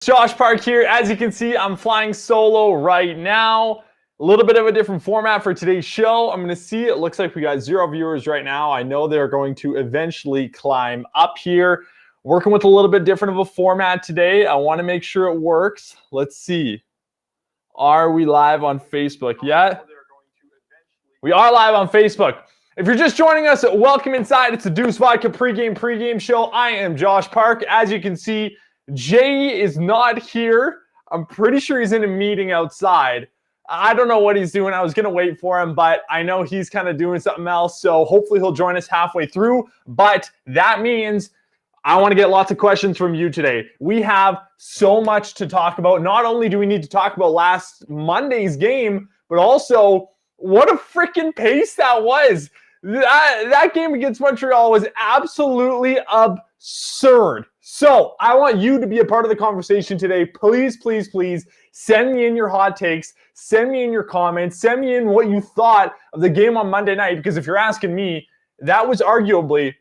Josh Park here. As you can see, I'm flying solo right now. A little bit of a different format for today's show. I'm going to see, it looks like we got 0 viewers right now. I know they're going to eventually climb up here. Working with a little bit different of a format today. I want to make sure it works. Let's see. Are we live on Facebook yet? We are live on Facebook. If you're just joining us, welcome inside. It's the DEUCE VODKA pregame show. I am Josh Park. As you can see, Jay is not here. I'm pretty sure he's in a meeting outside. I don't know what he's doing. I was going to wait for him, but I know he's kind of doing something else. So hopefully he'll join us halfway through. But that means I want to get lots of questions from you today. We have so much to talk about. Not only do we need to talk about last Monday's game, but also what a freaking pace that was. That game against Montreal was absolutely absurd. So I want you to be a part of the conversation today. Please, please, please send me in your hot takes. Send me in your comments. Send me in what you thought of the game on Monday night. Because if you're asking me, that was arguably,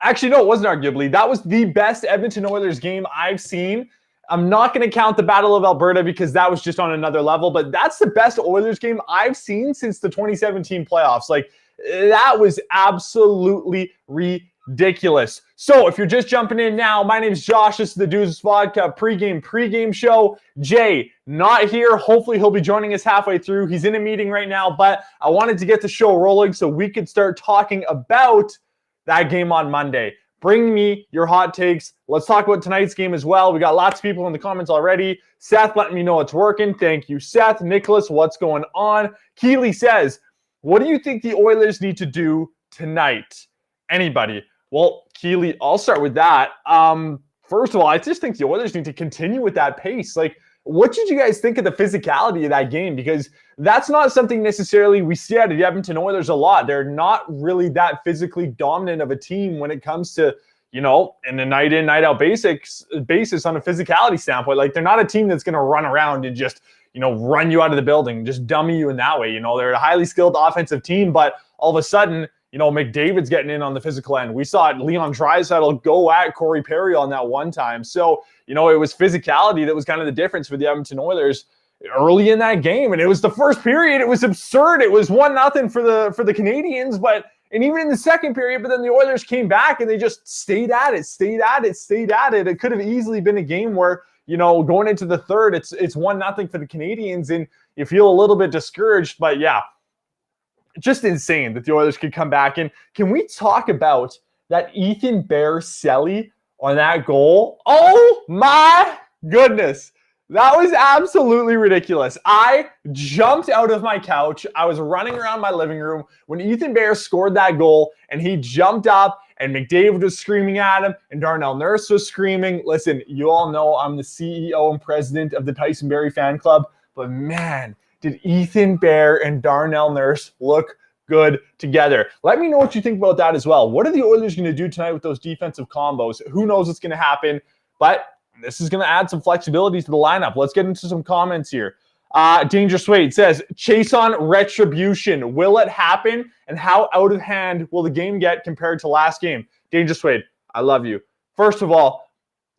actually, no, it wasn't arguably. That was the best Edmonton Oilers game I've seen. I'm not going to count the Battle of Alberta because that was just on another level. But that's the best Oilers game I've seen since the 2017 playoffs. Like, that was absolutely ridiculous. So if you're just jumping in now, my name is Josh. This is the DEUCE VODKA pregame show. Jay, not here. Hopefully he'll be joining us halfway through. He's in a meeting right now, but I wanted to get the show rolling so we could start talking about that game on Monday. Bring me your hot takes. Let's talk about tonight's game as well. We got lots of people in the comments already. Seth letting me know it's working. Thank you, Seth. Nicholas, what's going on? Keely says, what do you think the Oilers need to do tonight? Anybody? Well, Keely, I'll start with that. First of all, I just think the Oilers need to continue with that pace. Like, what did you guys think of the physicality of that game? Because that's not something necessarily we see out of the Edmonton Oilers a lot. They're not really that physically dominant of a team when it comes to, you know, in a night in, night out basis on a physicality standpoint. Like, they're not a team that's going to run around and just, you know, run you out of the building, just dummy you in that way. You know, they're a highly skilled offensive team, but all of a sudden, you know, McDavid's getting in on the physical end. We saw Leon Draisaitl go at Corey Perry on that one time. So, you know, it was physicality that was kind of the difference for the Edmonton Oilers early in that game. And it was the first period. It was absurd. It was 1-0 for the Canadians, and even in the second period, but then the Oilers came back and they just stayed at it. It could have easily been a game where, you know, going into the third, it's 1-0 for the Canadians, and you feel a little bit discouraged. But yeah, just insane that the Oilers could come back. And can we talk about that Ethan Bear celly on that goal? Oh my goodness. That was absolutely ridiculous. I jumped out of my couch. I was running around my living room when Ethan Bear scored that goal, and he jumped up, and McDavid was screaming at him, and Darnell Nurse was screaming. Listen, you all know I'm the CEO and president of the Tyson Barrie fan club, but man, did Ethan Bear and Darnell Nurse look good together. Let me know what you think about that as well. What are the Oilers going to do tonight with those defensive combos? Who knows what's going to happen, but this is going to add some flexibility to the lineup. Let's get into some comments here. Dangerous Wade says, chase on retribution. Will it happen? And how out of hand will the game get compared to last game? Dangerous Wade, I love you. First of all,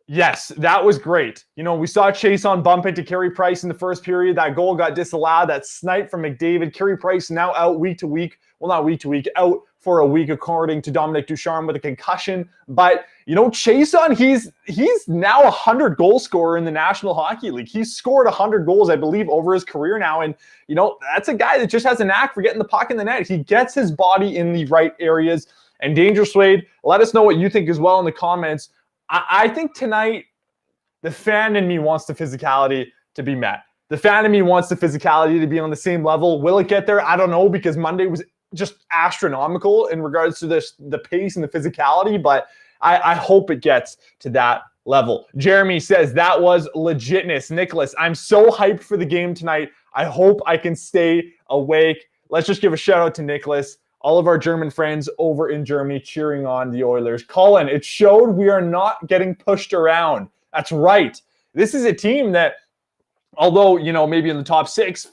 yes, that was great. You know, we saw Chason bump into Carey Price in the first period. That goal got disallowed. That snipe from McDavid. Carey Price now out week to week. Well, not week to week, out for a week, according to Dominic Ducharme with a concussion. But, you know, Chason, he's now a 100-goal scorer in the National Hockey League. He's scored 100 goals, I believe, over his career now. And, you know, that's a guy that just has a knack for getting the puck in the net. He gets his body in the right areas. And Dangerous Wade, let us know what you think as well in the comments. I think tonight, the fan in me wants the physicality to be met. The fan in me wants the physicality to be on the same level. Will it get there? I don't know, because Monday was just astronomical in regards to the pace and the physicality, but I hope it gets to that level. Jeremy says, that was legitness. Nicholas, I'm so hyped for the game tonight. I hope I can stay awake. Let's just give a shout out to Nicholas. All of our German friends over in Germany cheering on the Oilers. Colin, it showed we are not getting pushed around. That's right. This is a team that, although, you know, maybe in the top 6,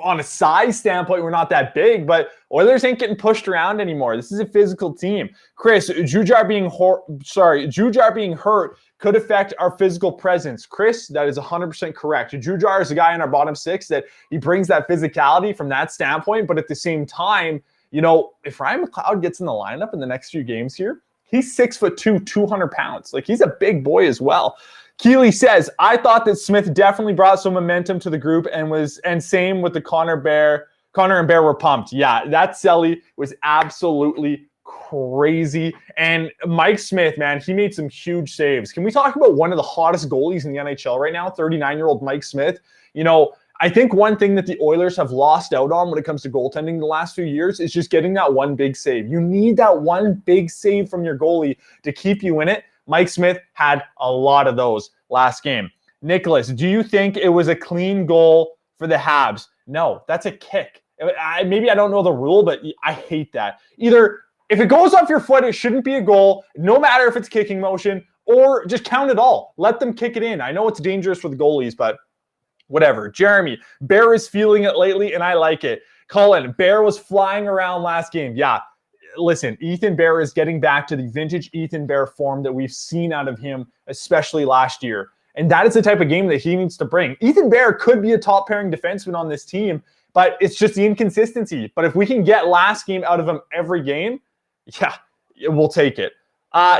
on a size standpoint, we're not that big, but Oilers ain't getting pushed around anymore. This is a physical team. Chris, Jujar being hurt could affect our physical presence. Chris, that is 100% correct. Jujar is a guy in our bottom six that he brings that physicality from that standpoint, but at the same time, you know, if Ryan McLeod gets in the lineup in the next few games here, he's 6'2", 200 pounds. Like, he's a big boy as well. Keeley says, I thought that Smith definitely brought some momentum to the group and same with the Connor and Bear were pumped. Yeah, that Selly was absolutely crazy. And Mike Smith, man, he made some huge saves. Can we talk about one of the hottest goalies in the NHL right now, 39-year-old Mike Smith? You know, I think one thing that the Oilers have lost out on when it comes to goaltending the last few years is just getting that one big save. You need that one big save from your goalie to keep you in it. Mike Smith had a lot of those last game. Nicholas, do you think it was a clean goal for the Habs? No, that's a kick. Maybe I don't know the rule, but I hate that. Either if it goes off your foot, it shouldn't be a goal, no matter if it's kicking motion, or just count it all. Let them kick it in. I know it's dangerous for the goalies, but whatever. Jeremy, Bear is feeling it lately, and I like it. Colin, Bear was flying around last game. Yeah. Listen, Ethan Bear is getting back to the vintage Ethan Bear form that we've seen out of him, especially last year. And that is the type of game that he needs to bring. Ethan Bear could be a top pairing defenseman on this team, but it's just the inconsistency. But if we can get last game out of him every game, yeah, we'll take it.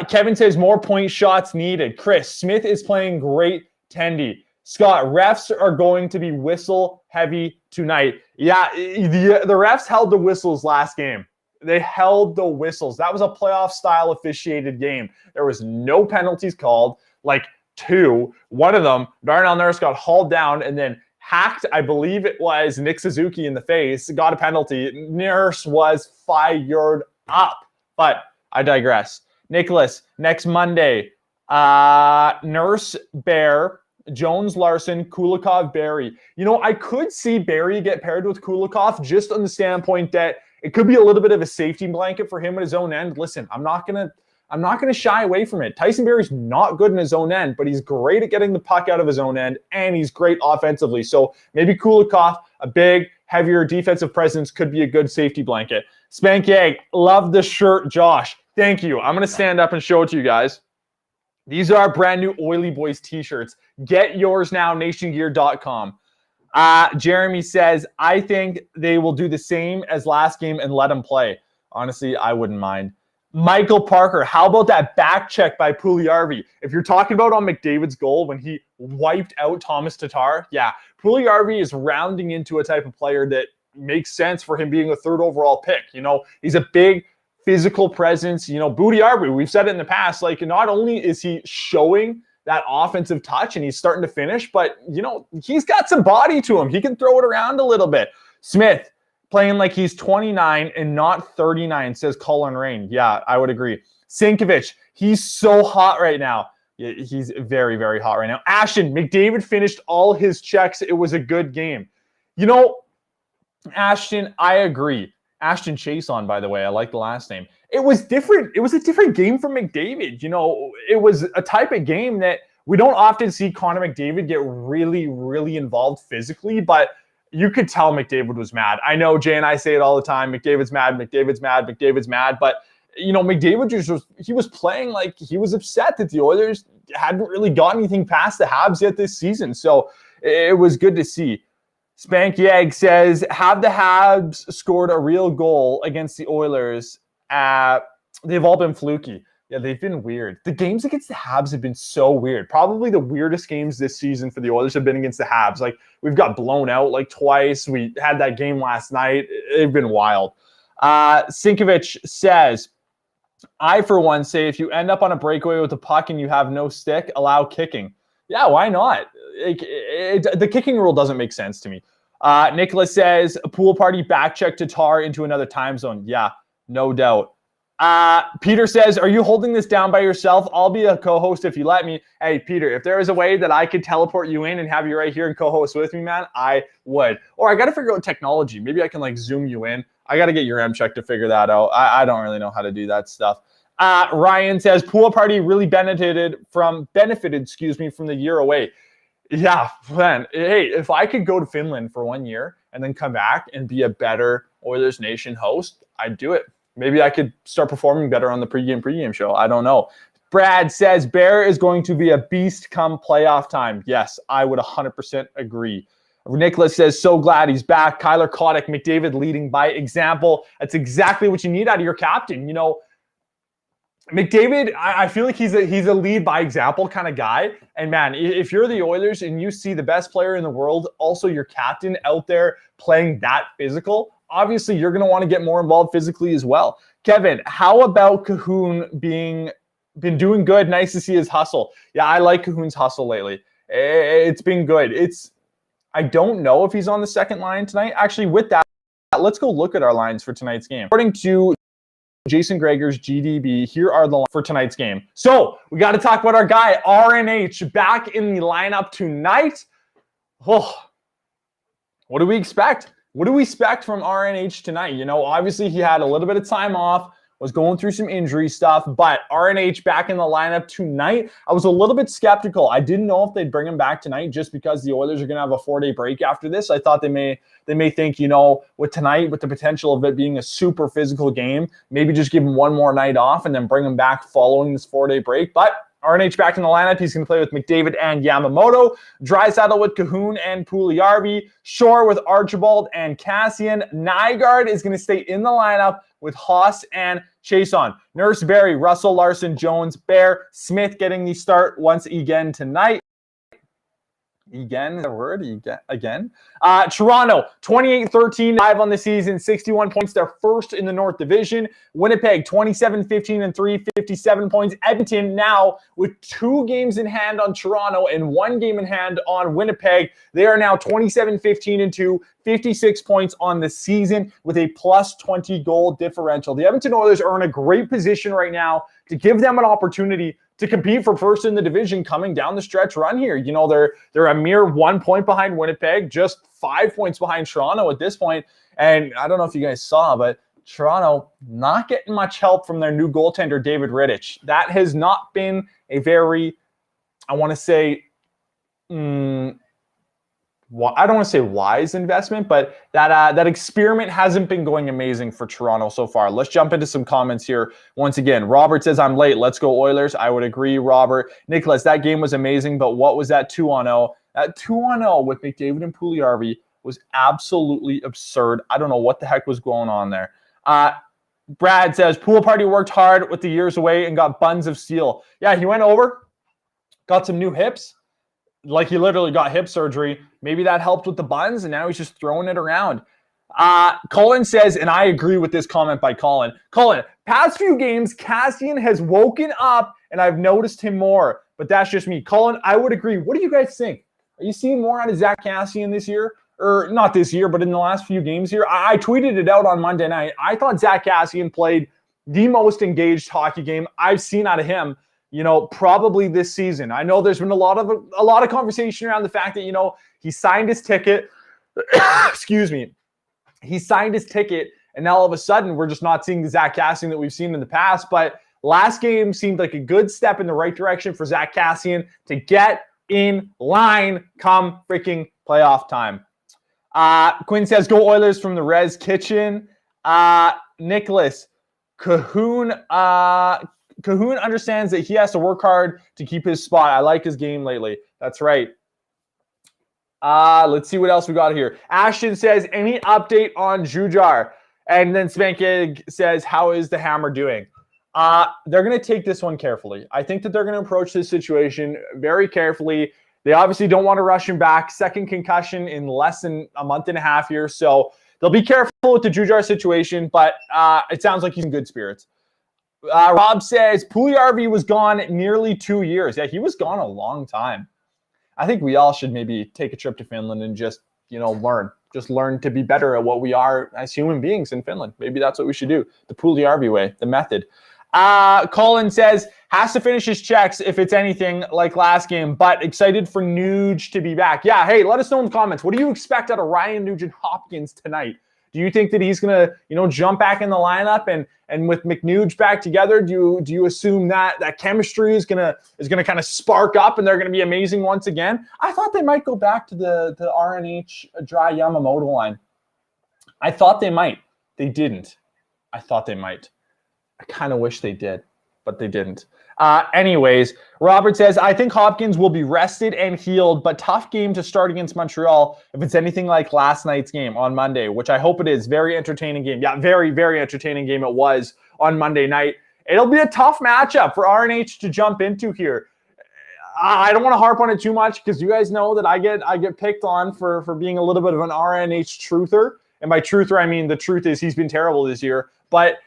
Kevin says more point shots needed. Chris, Smith is playing great. Tendy. Scott, refs are going to be whistle heavy tonight. Yeah, the refs held the whistles last game. They held the whistles. That was a playoff-style officiated game. There was no penalties called, like two. One of them, Darnell Nurse got hauled down and then hacked, I believe it was Nick Suzuki in the face, got a penalty. Nurse was fired up. But I digress. Nicholas, next Monday, Nurse, Bear, Jones, Larson, Kulikov, Barry. You know, I could see Barry get paired with Kulikov just on the standpoint that it could be a little bit of a safety blanket for him at his own end. Listen, I'm not gonna shy away from it. Tyson Barry's not good in his own end, but he's great at getting the puck out of his own end, and he's great offensively. So maybe Kulikov, a big, heavier defensive presence, could be a good safety blanket. Spank Egg, love the shirt, Josh. Thank you. I'm gonna stand up and show it to you guys. These are our brand new Oily Boys t-shirts. Get yours now, nationgear.com. Jeremy says, I think they will do the same as last game and let them play. Honestly, I wouldn't mind. Michael Parker, how about that back check by Puljujarvi? If you're talking about on McDavid's goal when he wiped out Thomas Tatar, yeah, Puljujarvi is rounding into a type of player that makes sense for him being a third overall pick. You know, he's a big physical presence. You know, Puljujarvi, we've said it in the past, like not only is he showing that offensive touch and he's starting to finish, but, you know, he's got some body to him. He can throw it around a little bit. Smith playing like he's 29 and not 39, says Colin Rain. Yeah, I would agree. Sinkovich, he's so hot right now. Yeah, he's very, very hot right now. Ashton, McDavid finished all his checks. It was a good game. You know, Ashton, I agree. Ashton Chason, by the way, I like the last name. It was different. It was a different game from McDavid. You know, it was a type of game that we don't often see Connor McDavid get really, really involved physically, but you could tell McDavid was mad. I know Jay and I say it all the time. McDavid's mad, McDavid's mad, McDavid's mad. But, you know, McDavid he was playing like he was upset that the Oilers hadn't really got anything past the Habs yet this season. So it was good to see. Spank Yag says, have the Habs scored a real goal against the Oilers? They've all been fluky. Yeah, they've been weird. The games against the Habs have been so weird. Probably the weirdest games this season for the Oilers have been against the Habs. Like, we've got blown out like twice. We had that game last night. They've been wild. Sinkovich says, I, for one, say if you end up on a breakaway with a puck and you have no stick, allow kicking. Yeah, why not? The kicking rule doesn't make sense to me. Nicholas says, a pool party back check Tatar into another time zone. Yeah, no doubt. Peter says, are you holding this down by yourself? I'll be a co-host if you let me. Hey, Peter, if there is a way that I could teleport you in and have you right here and co-host with me, man, I would. Or I got to figure out technology. Maybe I can like zoom you in. I got to get your M check to figure that out. I don't really know how to do that stuff. Ryan says, pool party really benefited from the year away. Yeah, man. Hey, if I could go to Finland for 1 year and then come back and be a better Oilers Nation host, I'd do it. Maybe I could start performing better on the pregame show. I don't know. Brad says, Bear is going to be a beast come playoff time. Yes, I would 100% agree. Nicholas says, so glad he's back. Kyler Kotick, McDavid leading by example. That's exactly what you need out of your captain. You know, McDavid, I feel like he's a lead by example kind of guy. And man, if you're the Oilers and you see the best player in the world, also your captain out there playing that physical, obviously you're going to want to get more involved physically as well. Kevin, how about Cahoon been doing good? Nice to see his hustle. Yeah, I like Cahoon's hustle lately. It's been good. I don't know if he's on the second line tonight. Actually, with that, let's go look at our lines for tonight's game. According to Jason Greger's GDB, here are the lines for tonight's game. So we got to talk about our guy, RNH, back in the lineup tonight. Oh, what do we expect? What do we expect from RNH tonight? You know, obviously he had a little bit of time off, was going through some injury stuff, but RNH back in the lineup tonight. I was a little bit skeptical. I didn't know if they'd bring him back tonight just because the Oilers are going to have a 4-day break after this. I thought they may think, you know, with tonight, with the potential of it being a super physical game, maybe just give him one more night off and then bring him back following this 4-day break. But RNH back in the lineup. He's going to play with McDavid and Yamamoto. Draisaitl with Cahoon and Puljujarvi. Shore with Archibald and Cassian. Nygaard is going to stay in the lineup with Haas and Chason. Nurse Barry, Russell, Larson, Jones, Bear, Smith getting the start once again tonight. Again, the word again. Toronto, 28-13, 5 on the season, 61 points. They're first in the North Division. Winnipeg, 27-15-3, 57 points. Edmonton now with 2 games in hand on Toronto and 1 game in hand on Winnipeg. They are now 27-15-2, 56 points on the season with a plus 20 goal differential. The Edmonton Oilers are in a great position right now to give them an opportunity to compete for first in the division coming down the stretch run here. You know, they're a mere 1 point behind Winnipeg, just 5 points behind Toronto at this point. And I don't know if you guys saw, but Toronto not getting much help from their new goaltender, David Rittich. That has not been a very, I want to say, I don't want to say wise investment, but that experiment hasn't been going amazing for Toronto so far. Let's jump into some comments here. Once again, Robert says, I'm late. Let's go Oilers. I would agree, Robert. Nicholas, that game was amazing, but what was that 2-0? That 2-0 with McDavid and Puljujarvi was absolutely absurd. I don't know what the heck was going on there. Brad says, Pool Party worked hard with the years away and got buns of steel. Yeah, he went over, got some new hips. Like he literally got hip surgery. Maybe that helped with the buns, and now he's just throwing it around. Colin says, and I agree with this comment by Colin. Colin, past few games, Cassian has woken up, and I've noticed him more. But that's just me. Colin, I would agree. What do you guys think? Are you seeing more out of Zach Cassian this year? Or not this year, but in the last few games here? I tweeted it out on Monday night. I thought Zach Cassian played the most engaged hockey game I've seen out of him, you know, probably this season. I know there's been a lot of conversation around the fact that, you know, he signed his ticket. Excuse me. He signed his ticket, and now all of a sudden we're just not seeing the Zach Cassian that we've seen in the past. But last game seemed like a good step in the right direction for Zach Cassian to get in line come freaking playoff time. Quinn says, go Oilers from the Res Kitchen. Nicholas, Cahoon understands that he has to work hard to keep his spot. I like his game lately. That's right. Let's see what else we got here. Ashton says, any update on Jujar? And then Spankig says, how is the Hammer doing? They're going to take this one carefully. I think that they're going to approach this situation very carefully. They obviously don't want to rush him back. Second concussion in less than a month and a half here. So they'll be careful with the Jujar situation, but it sounds like he's in good spirits. Rob says, Puljujarvi was gone nearly 2 years. Yeah, he was gone a long time. I think we all should maybe take a trip to Finland and just, you know, learn to be better at what we are as human beings in Finland. Maybe that's what we should do. The Puljujarvi way, the method. Colin says, has to finish his checks if it's anything like last game, but excited for Nuge to be back. Yeah, hey, let us know in the comments. What do you expect out of Ryan Nugent-Hopkins tonight? Do you think that he's going to, jump back in the lineup and with McNuge back together, do you assume that chemistry is gonna kind of spark up and they're going to be amazing once again? I thought they might go back to the RNH Dry Yamamoto line. I thought they might. They didn't. I thought they might. I kind of wish they did, but they didn't. Anyways, Robert says, I think Hopkins will be rested and healed, but tough game to start against Montreal if it's anything like last night's game on Monday, which I hope it is. Very entertaining game. Yeah, very, very entertaining game it was on Monday night. It'll be a tough matchup for RNH to jump into here. I don't want to harp on it too much because you guys know that I get picked on for being a little bit of an RNH truther. And by truther, I mean the truth is he's been terrible this year. But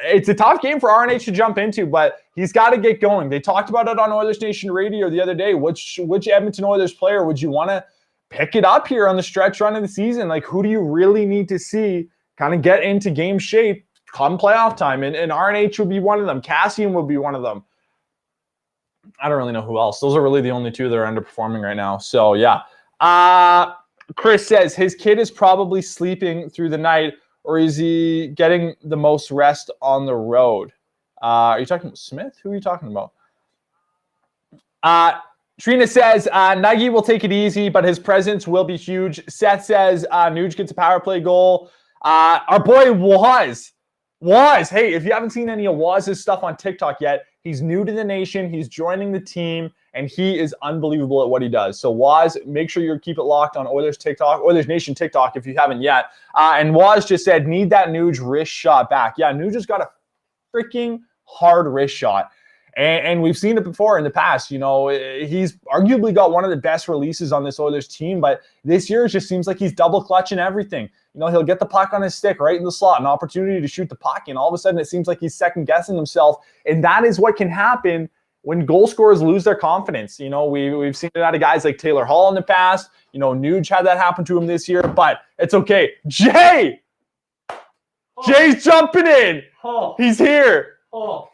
it's a tough game for RNH to jump into, but he's got to get going. They talked about it on Oilersnation Radio the other day. Which Edmonton Oilers player would you want to pick it up here on the stretch run of the season? Like, who do you really need to see kind of get into game shape come playoff time? And RNH would be one of them. Cassian would be one of them. I don't really know who else. Those are really the only two that are underperforming right now. So, yeah. Chris says his kid is probably sleeping through the night, or is he getting the most rest on the road? Are you talking about Smith? Who are you talking about? Trina says Nagy will take it easy, but his presence will be huge. Seth says Nuge gets a power play goal. Our boy Waz. Hey, if you haven't seen any of Waz's stuff on TikTok yet, he's new to the nation. He's joining the team, and he is unbelievable at what he does. So Waz, make sure you keep it locked on Oilers Nation TikTok if you haven't yet. And Waz just said, need that Nuge wrist shot back. Yeah, Nuge has got a freaking hard wrist shot. And we've seen it before in the past. He's arguably got one of the best releases on this Oilers team, but this year it just seems like he's double clutching everything. He'll get the puck on his stick right in the slot, an opportunity to shoot the puck, and all of a sudden it seems like he's second guessing himself. And that is what can happen when goal scorers lose their confidence. We've seen it out of guys like Taylor Hall in the past. Nuge had that happen to him this year, but it's okay. Jay's jumping in. He's here.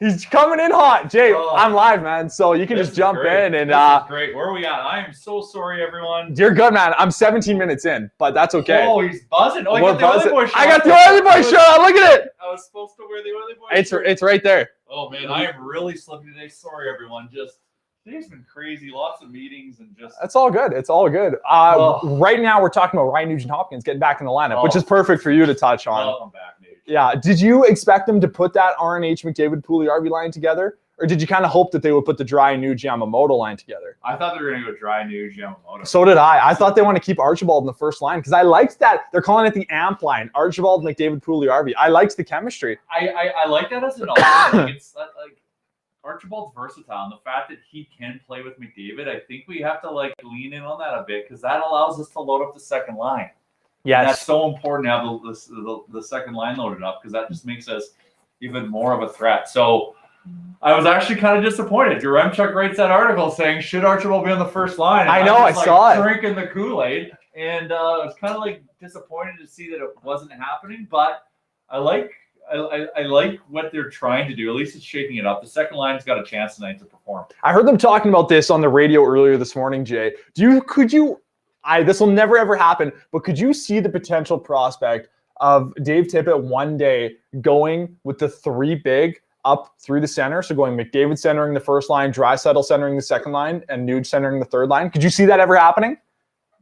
He's coming in hot. Jay, I'm live, man. So you can just jump in. And this is great. Where are we at? I am so sorry, everyone. You're good, man. I'm 17 minutes in, but that's okay. Oh, he's buzzing. Oh, I got the Oily Boy shirt. I got the Oily Boy shirt. Look at it. I was supposed to wear the Oily Boy shirt. It's right there. Oh, man. I am really slipping today. Sorry, everyone. Today's been crazy. Lots of meetings and just... It's all good. It's all good. Right now, we're talking about Ryan Nugent-Hopkins getting back in the lineup, which is perfect for you to touch on. Welcome back, Nugent. Yeah. Did you expect them to put that RNH McDavid Puljujärvi line together? Or did you kind of hope that they would put the Dry Nuge Yamamoto line together? I thought they were going to go Dry Nuge Yamamoto. So did I. I thought they want to keep Archibald in the first line because I liked that. They're calling it the AMP line. Archibald, McDavid, Puljujärvi. I liked the chemistry. I like that as an option. It's like Archibald's versatile, and the fact that he can play with McDavid, I think we have to lean in on that a bit because that allows us to load up the second line. Yes. And that's so important to have the second line loaded up because that just makes us even more of a threat. So I was actually kind of disappointed. Yaremchuk writes that article saying, should Archibald be on the first line? And I know, I saw it. Drinking the Kool-Aid. And I was kind of disappointed to see that it wasn't happening. But I like what they're trying to do. At least it's shaking it up. The second line's got a chance tonight to perform. I heard them talking about this on the radio earlier this morning, Jay. This will never, ever happen, but could you see the potential prospect of Dave Tippett one day going with the three big up through the center? So going McDavid centering the first line, Draisaitl centering the second line, and Nuge centering the third line. Could you see that ever happening?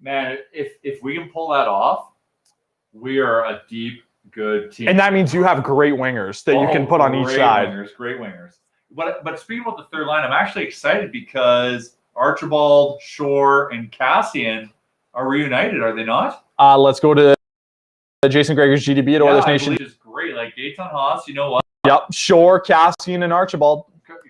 Man, if we can pull that off, we are a deep, good team. And that means you have great wingers that you can put on each side. Great wingers. But speaking about the third line, I'm actually excited because Archibald, Shore, and Cassian are reunited, are they not? Let's go to Jason Gregor's GDB at Oilers Nation. Which is great. Gaetan Haas, you know what? Yep, Shore, Cassian, and Archibald.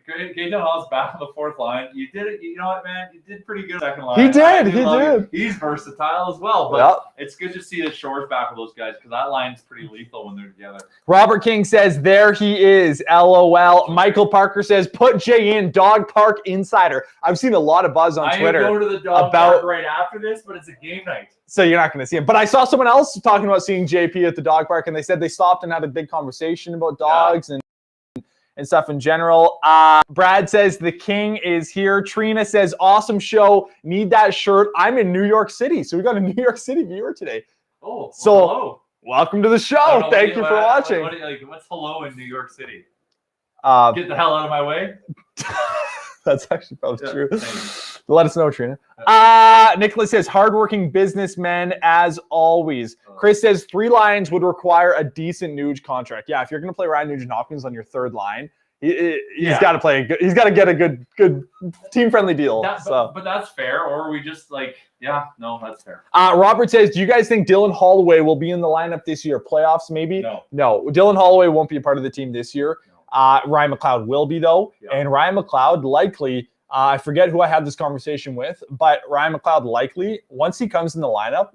Gaetan Haas back on the fourth line. You did it. You know what, man? You did pretty good second line. He did. He's versatile as well. But It's good to see that Shore's back with those guys because that line's pretty lethal when they're together. Robert King says, there he is, LOL. Michael Parker says, put Jay in, Dog Park Insider. I've seen a lot of buzz on Twitter. I am going to the Dog Park right after this, but it's a game night. So you're not going to see him. But I saw someone else talking about seeing JP at the dog park, and they said they stopped and had a big conversation about dogs and stuff in general. Brad says the king is here. Trina says, awesome show. Need that shirt. I'm in New York City. So we got a New York City viewer today. Oh, so hello. welcome to the I don't show. know, Thank you for watching. What's hello in New York City? Uh, Get the hell out of my way. That's actually probably true. Thanks. Let us know, Trina. Nicholas says, hardworking businessmen as always. Chris says 3 lines would require a decent Nuge contract. Yeah, if you're going to play Ryan Nugent-Hopkins on your 3rd line, he's got to play a good. He's got to get a good team-friendly deal. But that's fair. Or we just no, that's fair. Robert says, do you guys think Dylan Holloway will be in the lineup this year? Playoffs, maybe? No. Dylan Holloway won't be a part of the team this year. Ryan McLeod will be, though. Yeah. And Ryan McLeod likely, I forget who I had this conversation with, but Ryan McLeod likely, once he comes in the lineup,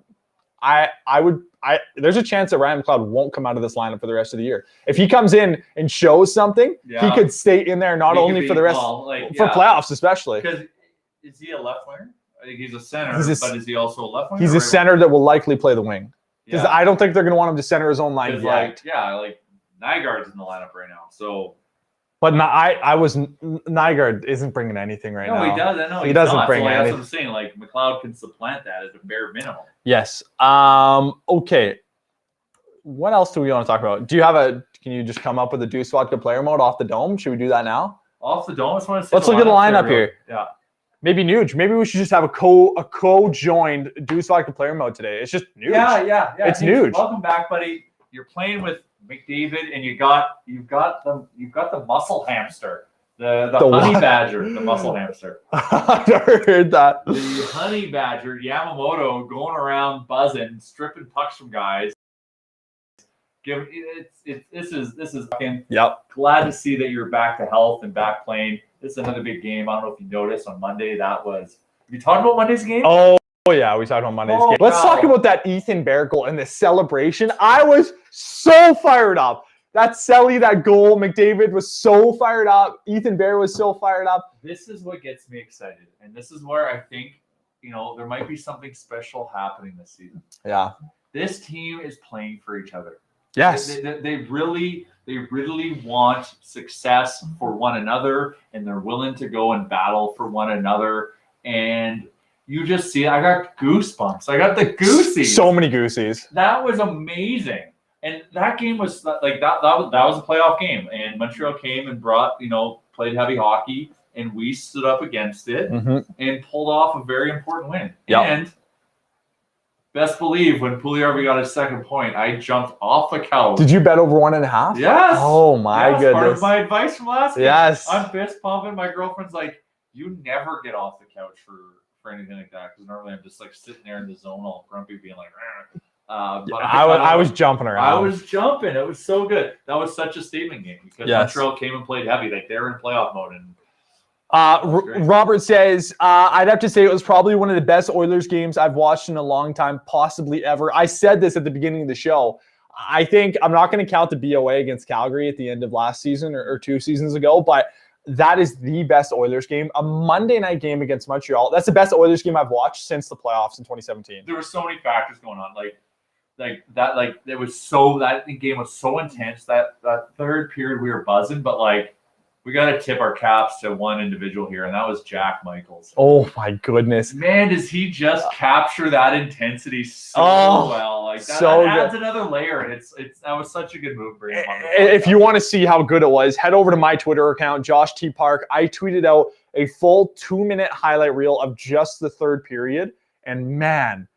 there's a chance that Ryan McLeod won't come out of this lineup for the rest of the year. If he comes in and shows something, he could stay in there not only for the rest, for playoffs especially. Because is he a left winger? I think he's a center, but is he also a left winger? He's a center that will likely play the wing. Because I don't think they're going to want him to center his own line yet. Nygaard's in the lineup right now, so. But Nygaard isn't bringing anything right now. No, he does. I know he doesn't bring anything. That's what I'm saying. Like McLeod can supplant that at a bare minimum. Yes. Okay. What else do we want to talk about? Can you just come up with a DEUCE VODKA player mode off the dome? Should we do that now? Off the dome. Let's look at the lineup here. Yeah. Maybe Nuge. Maybe we should just have a co-joined DEUCE VODKA player mode today. It's just Nuge. Yeah. It's Nuge. Welcome back, buddy. You're playing with McDavid, and you've got the muscle hamster, the honey badger, the muscle hamster. I never heard that. The honey badger Yamamoto going around buzzing, stripping pucks from guys. This is fucking. Yep. Glad to see that you're back to health and back playing. This is another big game. I don't know if you noticed on Monday. Have you talked about Monday's game? Oh, yeah, we talked about Monday's game. Let's talk about that Ethan Bear goal and the celebration. I was so fired up. That Selly, that goal, McDavid was so fired up. Ethan Bear was so fired up. This is what gets me excited. And this is where I think, there might be something special happening this season. Yeah. This team is playing for each other. Yes. They really want success for one another, and they're willing to go and battle for one another. And you just see, I got goosebumps. I got the goosies. So many goosies. That was amazing. And that game was like that was a playoff game. And Montreal came and played heavy hockey, and we stood up against it and pulled off a very important win. Yep. And best believe when Puljujarvi got his second point, I jumped off the couch. Did you bet over 1.5? Yes. Oh my goodness. Part of my advice from last game. Yes. I'm fist pumping. My girlfriend's like, you never get off the couch for anything like that, because normally I'm just like sitting there in the zone all grumpy being like but I was jumping around. I was jumping. It was so good. That was such a statement game because Montreal came and played heavy. Like they were in playoff mode. And Robert says, I'd have to say it was probably one of the best Oilers games I've watched in a long time, possibly ever. I said this at the beginning of the show. I think I'm not going to count the BOA against Calgary at the end of last season or 2 seasons ago, but that is the best Oilers game. A Monday night game against Montreal. That's the best Oilers game I've watched since the playoffs in 2017. There were so many factors going on. That game was so intense. That third period we were buzzing, but we got to tip our caps to one individual here, and that was Jack Michaels. Oh my goodness, man! Does he just capture that intensity so well? That adds another layer, and that was such a good move. Bringing him on the if you want to see how good it was, head over to my Twitter account, Josh T. Park. I tweeted out a full 2-minute highlight reel of just the third period, and man,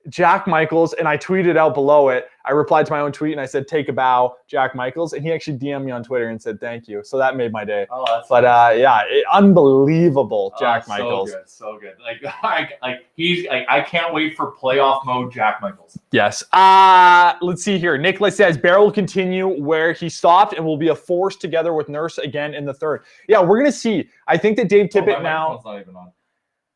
Jack Michaels, and I tweeted out below it. I replied to my own tweet and I said, "Take a bow, Jack Michaels," and he actually DM'd me on Twitter and said, "Thank you." So that made my day. Oh, that's unbelievable, Jack Michaels. So good. I can't wait for playoff mode, Jack Michaels. Yes. Let's see here. Nicholas says Bear will continue where he stopped and will be a force together with Nurse again in the third. Yeah, we're gonna see. I think that Dave Tippett now. Not even on.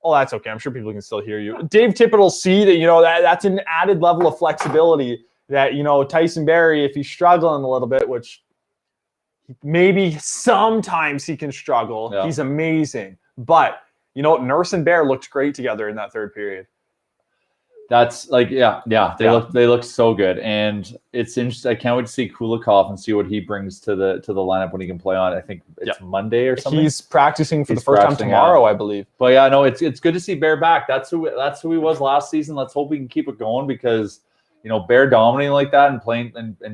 Oh, that's okay. I'm sure people can still hear you. Dave Tippett will see that that's an added level of flexibility that, Tyson Barrie, if he's struggling a little bit, which maybe sometimes he can struggle. Yeah. He's amazing. But, Nurse and Bear looked great together in that third period. That's they look so good, and it's interesting. I can't wait to see Kulikov and see what he brings to the lineup when he can play on. I think it's Monday or something. He's practicing for the first time tomorrow, I believe. But yeah, no, it's good to see Bear back. That's who he was last season. Let's hope we can keep it going because Bear dominating like that and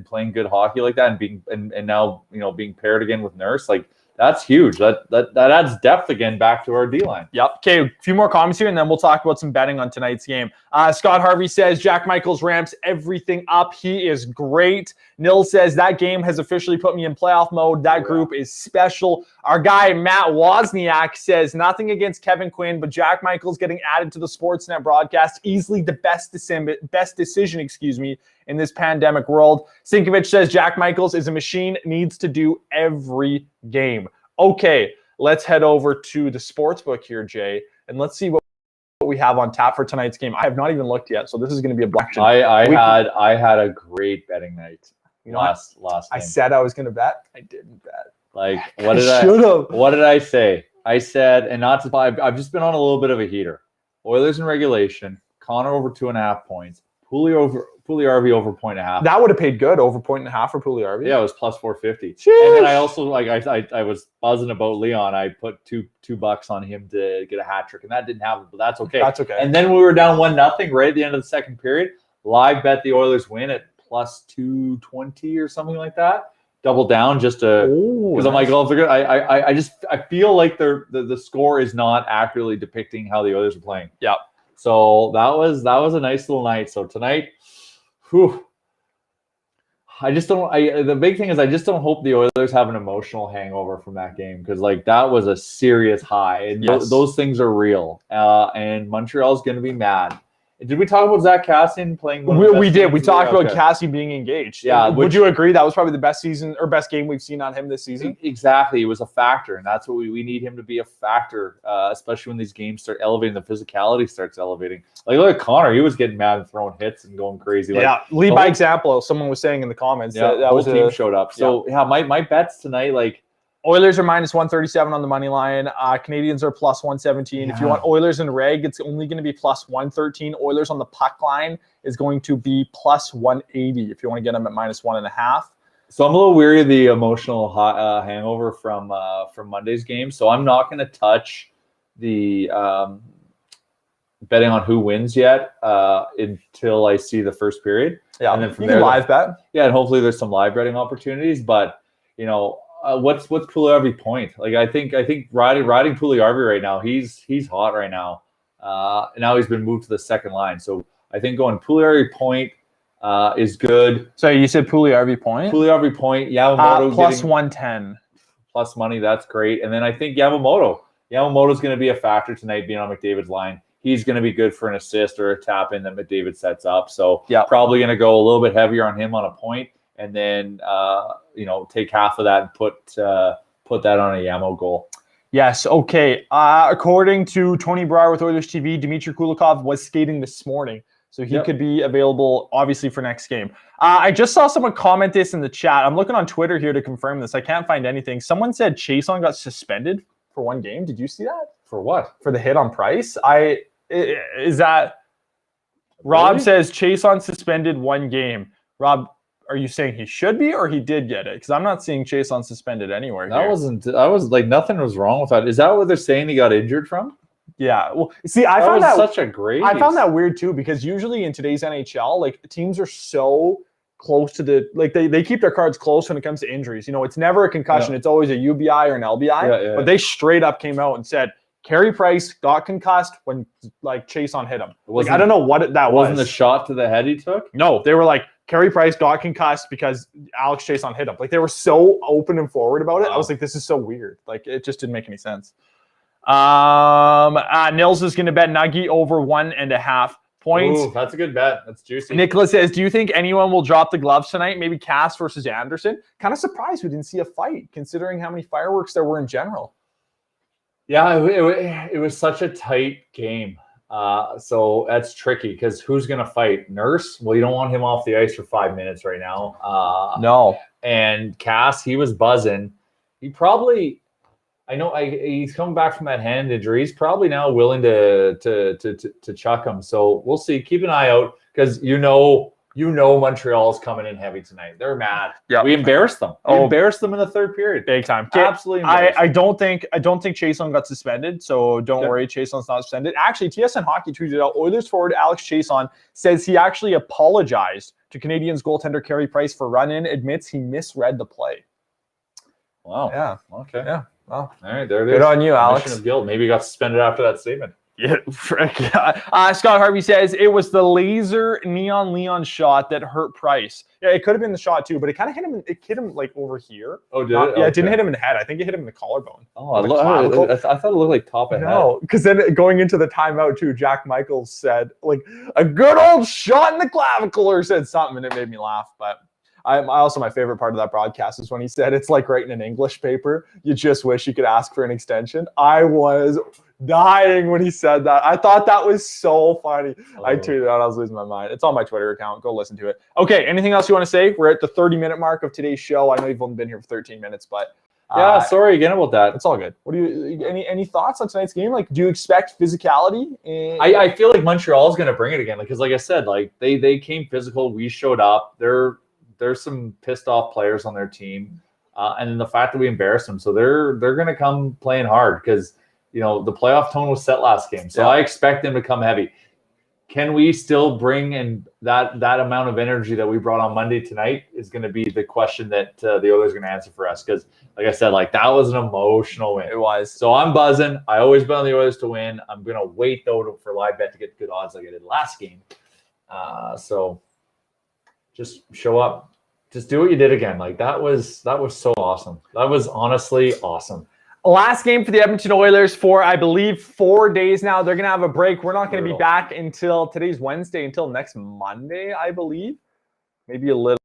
playing good hockey like that, and now being paired again with Nurse, like that's huge. That adds depth again back to our D line. Yep. Okay, a few more comments here, and then we'll talk about some betting on tonight's game. Scott Harvey says Jack Michaels ramps everything up. He is great. Nil says that game has officially put me in playoff mode. That group is special. Our guy Matt Wozniak says nothing against Kevin Quinn, but Jack Michaels getting added to the Sportsnet broadcast, easily the best decision, in this pandemic world. Sinkovich says Jack Michaels is a machine, needs to do every game. Okay, let's head over to the sportsbook here, Jay, and let's see what we have on tap for tonight's game. I have not even looked yet, so this is going to be a black. I had a great betting night last game. I said I was going to bet. I didn't bet. Like, what did I say? I said, and not to, I've just been on a little bit of a heater. Oilers in regulation, Connor over 2.5 points, Puljujärvi over 1.5. That would have paid good, over 1.5 for Puljujärvi. Yeah, it was plus 450. Sheesh. And then I also I was buzzing about Leon. I put $2 on him to get a hat trick, and that didn't happen, but that's okay. That's okay. And then we were down 1-0 right at the end of the second period. Live bet the Oilers win at plus 220 or something like that. Double down just to because I'm like, oh, if they're good. I feel like the score is not accurately depicting how the Oilers are playing. Yep. So that was a nice little night. So tonight, I just don't. The big thing is I just don't hope the Oilers have an emotional hangover from that game, because like that was a serious high, and those things are real. And Montreal's going to be mad. Did we talk about Zach Kassian playing? We did. We talked about Kassian being engaged. Yeah. Would you agree that was probably the best season or best game we've seen on him this season? Exactly. It was a factor, and that's what we need him to be, a factor, especially when these games start elevating. The physicality starts elevating. Like, look at Connor. He was getting mad and throwing hits and going crazy. Yeah. Lead by example. Someone was saying in the comments. Yeah. That whole team showed up. So my bets tonight, like, Oilers are minus 137 on the money line. Canadians are plus 117. Yeah. If you want Oilers and reg, it's only going to be plus 113. Oilers on the puck line is going to be plus 180 if you want to get them at minus 1.5. So I'm a little weary of the emotional hangover from Monday's game. So I'm not going to touch the betting on who wins yet until I see the first period. Yeah, and then from you there, can live bet. Yeah, and hopefully there's some live betting opportunities. But what's Puljujärvi point? Like, I think riding Puljujärvi right now, he's hot right now. And now he's been moved to the second line. So I think going Puljujärvi point is good. So you said Puljujärvi point? Puljujärvi point, Yamamoto plus 110. Plus money, that's great. And then I think Yamamoto's going to be a factor tonight being on McDavid's line. He's going to be good for an assist or a tap in that McDavid sets up. So probably going to go a little bit heavier on him on a point. And then, take half of that and put that on a Yamo goal. Yes. Okay. According to Tony Brower with Oilers TV, Dmitry Kulikov was skating this morning, so he could be available, obviously, for next game. I just saw someone comment this in the chat. I'm looking on Twitter here to confirm this. I can't find anything. Someone said Chason got suspended for one game. Did you see that? For what? For the hit on Price. Is that Rob really? Says Chason suspended one game. Rob, are you saying he should be or he did get it? Because I'm not seeing Chason suspended anywhere. I was like, nothing was wrong with that. Is that what they're saying he got injured from? Yeah. Well, see, I found that weird too, because usually in today's NHL, like, teams are so close to they keep their cards close when it comes to injuries. It's never a concussion. It's always a UBI or an LBI. But they straight up came out and said Carey Price got concussed when Chason hit him. I don't know what that was. Wasn't the shot to the head he took? No, they were like, Carey Price got concussed because Alex Chason hit him. Like, they were so open and forward about it. I was like, this is so weird. Like, it just didn't make any sense. Nils is going to bet Nuggy over 1.5 points. Ooh, that's a good bet. That's juicy. Nicholas says, do you think anyone will drop the gloves tonight? Maybe Cass versus Anderson? Kind of surprised we didn't see a fight, considering how many fireworks there were in general. Yeah, it was such a tight game. So that's tricky, because who's going to fight? Nurse? Well, you don't want him off the ice for 5 minutes right now. No. And Cass, he was buzzing. He probably, he's coming back from that hand injury. He's probably now willing to chuck him. So we'll see. Keep an eye out, because You know Montreal's coming in heavy tonight. They're mad. Yeah. We embarrassed them. We embarrassed them in the third period. Big time. Absolutely. I don't think Chason got suspended, so don't worry, Chason's not suspended. Actually, TSN Hockey tweeted out Oilers forward Alex Chason says he actually apologized to Canadiens goaltender Carey Price for run-in, admits he misread the play. Wow. Yeah. Okay. Yeah. Well, all right, there it is. Good on you, Alex. Admission of guilt. Maybe he got suspended after that statement. Yeah, frick. Scott Harvey says it was the laser Neon Leon shot that hurt Price. Yeah, it could have been the shot too, but it kind of hit him. It hit him like over here. Oh, did it? Yeah, it didn't hit him in the head. I think it hit him in the collarbone. Oh, I thought it looked like top of head. No, because then going into the timeout too, Jack Michaels said like a good old shot in the clavicle or said something, and it made me laugh. But my favorite part of that broadcast is when he said it's like writing an English paper. You just wish you could ask for an extension. I was dying when he said that. I thought that was so funny. I tweeted out. I was losing my mind. It's on my Twitter account. Go listen to it. Okay, anything else you want to say? We're at the 30-minute mark of today's show. I know you've only been here for 13 minutes, but yeah, sorry again about that. It's all good. What do you any thoughts on tonight's game? Like, do you expect physicality? I feel like Montreal is going to bring it again because, like I said, like they came physical. We showed up. There's some pissed off players on their team, and then the fact that we embarrassed them, so they're going to come playing hard because. You know, the playoff tone was set last game. So I expect them to come heavy. Can we still bring in that amount of energy that we brought on Monday tonight is going to be the question that the Oilers are going to answer for us. Because, like I said, like that was an emotional win. It was. So I'm buzzing. I always bet on the Oilers to win. I'm going to wait, though, for live bet to get good odds like I did last game. So just show up. Just do what you did again. Like that was so awesome. That was honestly awesome. Last game for the Edmonton Oilers for, I believe, 4 days now. They're going to have a break. We're not going to be back until today's Wednesday, until next Monday, I believe. Maybe a little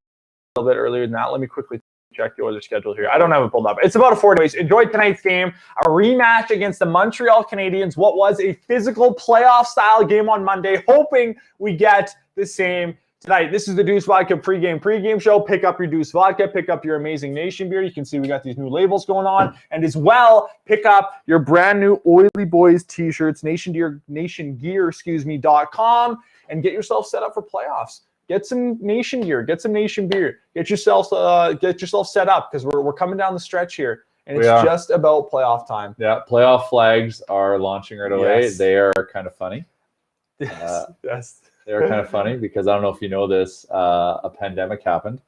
bit earlier than that. Let me quickly check the Oilers schedule here. I don't have it pulled up. It's about a 4 days. Enjoy tonight's game. A rematch against the Montreal Canadiens. What was a physical playoff-style game on Monday. Hoping we get the same tonight. This is the Deuce Vodka pregame show. Pick up your Deuce Vodka. Pick up your Amazing Nation beer. You can see we got these new labels going on. And as well, pick up your brand new Oily Boys t-shirts, nationgear.com, and get yourself set up for playoffs. Get some Nation gear. Get some Nation beer. Get yourself set up because we're coming down the stretch here. And it's just about playoff time. Yeah, playoff flags are launching right away. Yes. They are kind of funny. Yes. They were kind of funny because I don't know if you know this, a pandemic happened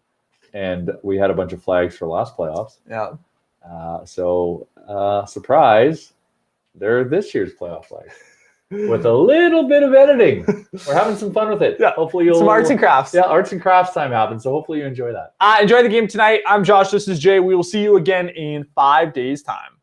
and we had a bunch of flags for last playoffs. Yeah. So surprise, they're this year's playoff flags with a little bit of editing. We're having some fun with it. Yeah. Hopefully you'll some arts and crafts. Yeah, arts and crafts time happens. So hopefully you enjoy that. Enjoy the game tonight. I'm Josh. This is Jay. We will see you again in 5 days' time.